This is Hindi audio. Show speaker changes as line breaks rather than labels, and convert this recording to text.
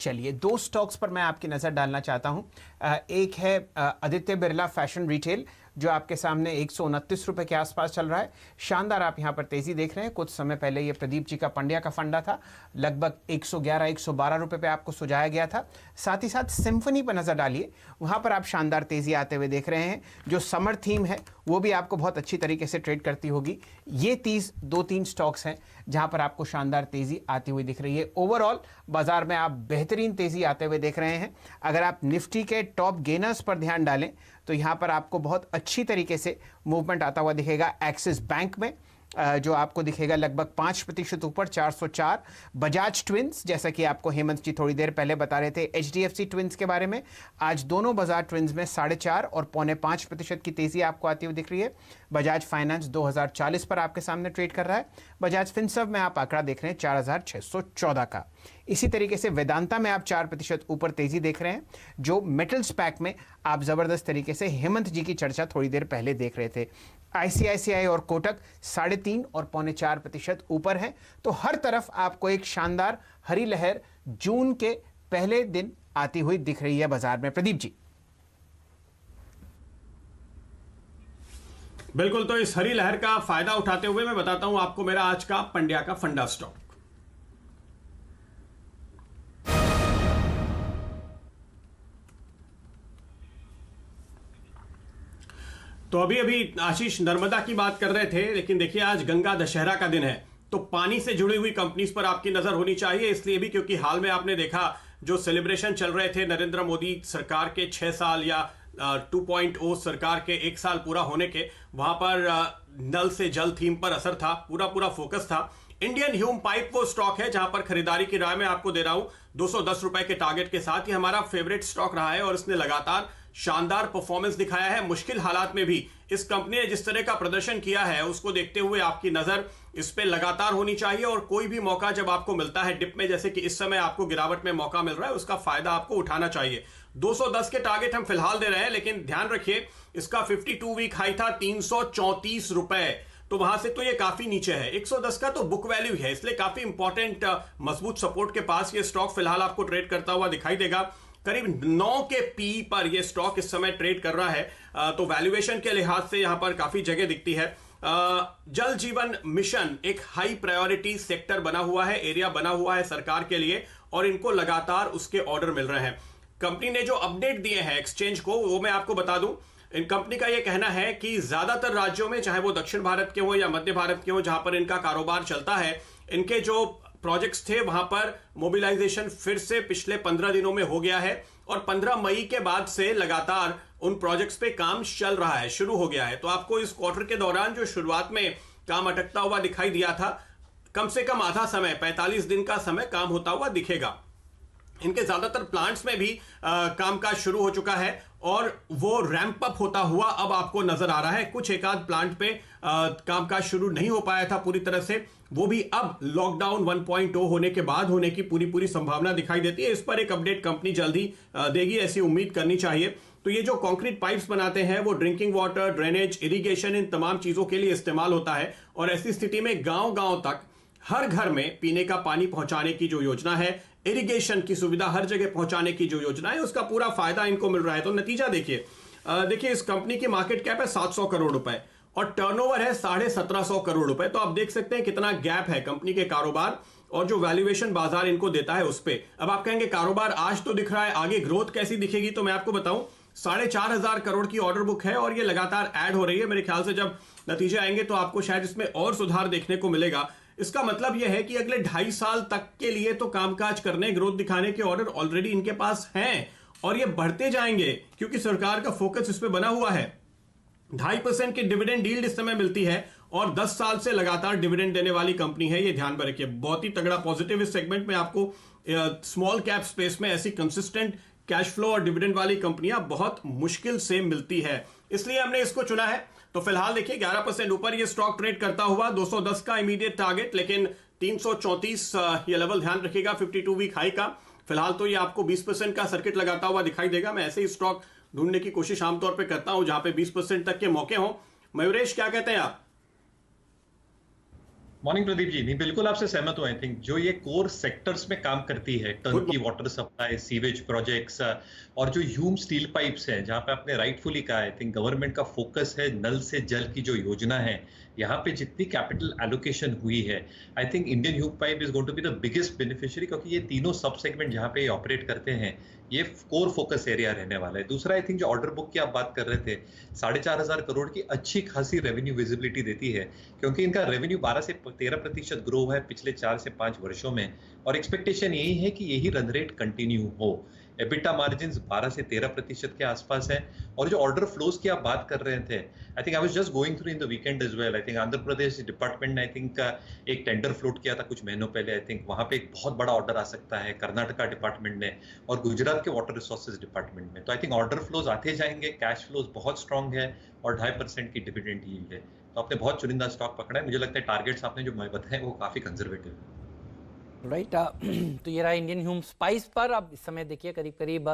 चलिए, दो स्टॉक्स पर मैं आपकी नज़र डालना चाहता हूं। एक है आदित्य बिरला फैशन रिटेल, जो आपके सामने 129 रुपए के आसपास चल रहा है। शानदार आप यहां पर तेजी देख रहे हैं। कुछ समय पहले ये प्रदीप जी का पंड्या का फंडा था, लगभग 111-112 रुपए पे आपको सुझाया गया था। साथ ही साथ सिम्फनी पर नजर डालिए, वहां पर आप शानदार तेजी आते हुए देख रहे हैं। जो समर थीम है वो भी आपको बहुत अच्छी तरीके से ट्रेड करती होगी। ये 2-3 स्टॉक्स हैं जहां पर आपको शानदार तेजी आती हुई दिख रही है। ओवरऑल बाजार में आप बेहतरीन तेजी आते हुए देख रहे हैं। अगर आप निफ्टी के टॉप गेनर्स पर ध्यान डालें तो यहां पर आपको बहुत अच्छी तरीके से मूवमेंट आता हुआ दिखेगा। एक्सिस बैंक में जो आपको दिखेगा लगभग 5% ऊपर 404। बजाज ट्विंस, जैसा कि आपको हेमंत जी थोड़ी देर पहले बता रहे थे एचडीएफसी ट्विंस के बारे में, आज दोनों बजाज ट्विंस में 4.5 और 4.25% की तेजी आपको आती हुई दिख रही है। बजाज फाइनेंस 2040 पर आपके सामने ट्रेड कर रहा है। बजाज फिनसर्व में आप आंकड़ा देख रहे हैं 4614 का। इसी तरीके से वेदांता में आप 4% ऊपर तेजी देख रहे हैं। जो मेटल्स पैक में आप जबरदस्त तरीके से हेमंत जी की चर्चा थोड़ी देर पहले देख रहे थे। आईसीआईसीआई और कोटक 3.5 और 4.25% ऊपर हैं। तो हर तरफ आपको एक शानदार हरी लहर जून के पहले दिन आती हुई दिख रही है बाजार में। प्रदीप जी।
बिल्कुल, तो इस हरी लहर का फायदा उठाते हुए मैं बताता हूं आपको मेरा आज का पंड्या का फंडा स्टॉक। तो अभी अभी आशीष नर्मदा की बात कर रहे थे, लेकिन देखिए आज गंगा दशहरा का दिन है, तो पानी से जुड़ी हुई कंपनीज पर आपकी नजर होनी चाहिए। इसलिए भी क्योंकि हाल में आपने देखा जो सेलिब्रेशन चल रहे थे नरेंद्र मोदी सरकार के 6 साल या 2.0 सरकार के 1 साल पूरा होने के, वहां पर नल से जल थीम पर असर था, पूरा फोकस था। इंडियन ह्यूम पाइप वो स्टॉक है जहां पर खरीदारी की राय मैं आपको दे रहा हूं 210 रुपए के टारगेट के साथ। ये हमारा फेवरेट स्टॉक रहा है और इसने लगातार शानदार परफॉर्मेंस दिखाया है। मुश्किल हालात में भी इस कंपनी ने जिस तरह का प्रदर्शन किया है उसको देखते हुए आपकी नजर इस पे लगातार होनी चाहिए। और कोई भी मौका जब आपको मिलता है डिप में, जैसे कि इस समय आपको गिरावट में मौका मिल रहा है, उसका फायदा आपको उठाना चाहिए। 210 के टारगेट हम फिलहाल दे रहे हैं, लेकिन ध्यान रखिए इसका 52 वीक हाई था 334 रुपए, तो वहां से तो ये काफी नीचे है। 110 का तो बुक वैल्यू है, इसलिए काफी इंपॉर्टेंट मजबूत सपोर्ट के पास ये स्टॉक फिलहाल आपको ट्रेड करता हुआ दिखाई देगा। करीब 9 के पी पर यह स्टॉक इस समय ट्रेड कर रहा है, तो वैल्यूएशन के लिहाज से यहां पर काफी जगह दिखती है। जल जीवन मिशन एक हाई प्रायोरिटी सेक्टर बना हुआ है, एरिया बना हुआ है सरकार के लिए, और इनको लगातार उसके ऑर्डर मिल रहे हैं। कंपनी ने जो अपडेट दिए हैं एक्सचेंज को वो मैं आपको बता दूं। इन कंपनी का यह कहना है कि ज्यादातर राज्यों में, चाहे वो दक्षिण भारत के हो या मध्य भारत के हो, जहां पर इनका कारोबार चलता है, इनके जो प्रोजेक्ट्स थे वहां पर मोबिलाइजेशन फिर से पिछले 15 दिनों में हो गया है और 15 मई के बाद से लगातार उन प्रोजेक्ट्स पे काम चल रहा है, शुरू हो गया है। तो आपको इस क्वार्टर के दौरान जो शुरुआत में काम अटकता हुआ दिखाई दिया था, कम से कम आधा समय 45 दिन का समय काम होता हुआ दिखेगा। इनके ज्यादातर प्लांट्स में भी कामकाज शुरू हो चुका है और वो रैंप अप होता हुआ अब आपको नजर आ रहा है। कुछ एक आध प्लांट पे कामकाज शुरू नहीं हो पाया था पूरी तरह से, वो भी अब लॉकडाउन 1.0 होने के बाद होने की पूरी संभावना दिखाई देती है। इस पर एक अपडेट कंपनी जल्दी देगी, ऐसी उम्मीद करनी चाहिए। तो ये जो कंक्रीट पाइप्स बनाते हैं वो ड्रिंकिंग वाटर, ड्रेनेज, इरिगेशन, इन तमाम चीजों के लिए इस्तेमाल होता है। और ऐसी स्थिति में गांव तक हर घर में पीने का पानी पहुंचाने की जो योजना है, इरिगेशन की सुविधा हर जगह पहुंचाने की जो योजना है, उसका पूरा फायदा इनको मिल रहा है। तो नतीजा देखिए इस कंपनी की मार्केट कैप है 700 करोड़ रुपए और टर्नओवर है 1750 करोड़ रुपए। तो आप देख सकते हैं कितना गैप है कंपनी के कारोबार और जो वैल्यूएशन बाजार इनको देता है उस पे। अब आप कहेंगे कारोबार आज तो दिख रहा है, आगे ग्रोथ कैसी दिखेगी? तो मैं आपको बताऊं 4500 करोड़ की ऑर्डर बुक है और ये लगातार ऐड हो रही है। मेरे ख्याल से जब नतीजे आएंगे तो आपको शायद इसमें और सुधार देखने को मिलेगा। इसका मतलब यह है कि अगले 2.5 साल तक के लिए तो कामकाज करने, ग्रोथ दिखाने के ऑर्डर ऑलरेडी इनके पास हैं और ये बढ़ते जाएंगे क्योंकि सरकार का फोकस इस पे बना हुआ है। 2.5% की डिविडेंड यील्ड इस समय मिलती है और 10 साल से लगातार डिविडेंड देने वाली कंपनी है, ये ध्यान में रखिए। बहुत ही तगड़ा पॉजिटिव इस सेगमेंट में आपको स्मॉल कैप स्पेस में ऐसी कंसिस्टेंट कैश फ्लो और डिविडेंड वाली कंपनियां बहुत मुश्किल से मिलती है, इसलिए हमने इसको चुना है। तो फिलहाल देखिए 11% ऊपर ये स्टॉक ट्रेड करता हुआ, 210 का इमीडिएट टारगेट, लेकिन 334 ये लेवल ध्यान रखिएगा 52 वीक हाई का। फिलहाल तो ये आपको 20% का सर्किट लगाता हुआ दिखाई देगा। मैं ऐसे ही स्टॉक ढूंढने की कोशिश आमतौर पे करता हूं जहां पे 20% तक के मौके हों। मयूरेश क्या कहते हैं आप?
मॉर्निंग प्रदीप जी, नहीं बिल्कुल आपसे सहमत हूं। आई थिंक जो ये कोर सेक्टर्स में काम करती है, turnkey water supply, sewage projects और जो ह्यूम स्टील पाइप्स हैं, जहां पे आपने राइटफुली कहा, आई थिंक गवर्नमेंट का फोकस है नल से जल की जो योजना है, यहाँ पे जितनी कैपिटल एलोकेशन हुई है, I think Indian Hume pipe is going to be the biggest beneficiary, क्योंकि ये तीनों सब सेगमेंट जहां पे ऑपरेट करते हैं, ये कोर फोकस एरिया रहने वाला है। दूसरा, आई थिंक जो ऑर्डर बुक की आप बात कर रहे थे, 4,500 करोड़ की अच्छी खासी रेवेन्यू विजिबिलिटी देती है, क्योंकि इनका रेवेन्यू 12 से 13% ग्रो हुआ है पिछले 4 से 5 वर्षों में, और एक्सपेक्टेशन यही है कि यही रन रेट कंटिन्यू हो। एबिटा मार्जिन 12 से 13% के आसपास है। और जो ऑर्डर फ्लोज की आप बात कर रहे थे, I think I was just going through in the weekend as well. I think Andhra Pradesh department ने आई थिंक एक टेंडर फ्लोट किया था कुछ महीनों पहले। आई थिंक वहां पे एक बहुत बड़ा ऑर्डर आ सकता है कर्नाटका डिपार्टमेंट ने और गुजरात के वाटर रिसोर्सेज डिपार्टमेंट में। तो आई थिंक ऑर्डर फ्लोज आते जाएंगे, कैश फ्लोज बहुत स्ट्रांग है और 2.5% की डिविडेंड यील्ड है। तो आपने बहुत चुनिंदा स्टॉक पकड़ा है। मुझे लगता है टारगेट्स आपने जो बताए वो काफी कंजर्वेटिव है।
राइट। तो ये रहा इंडियन ह्यूम स्पाइस पर। अब इस समय देखिए करीब करीब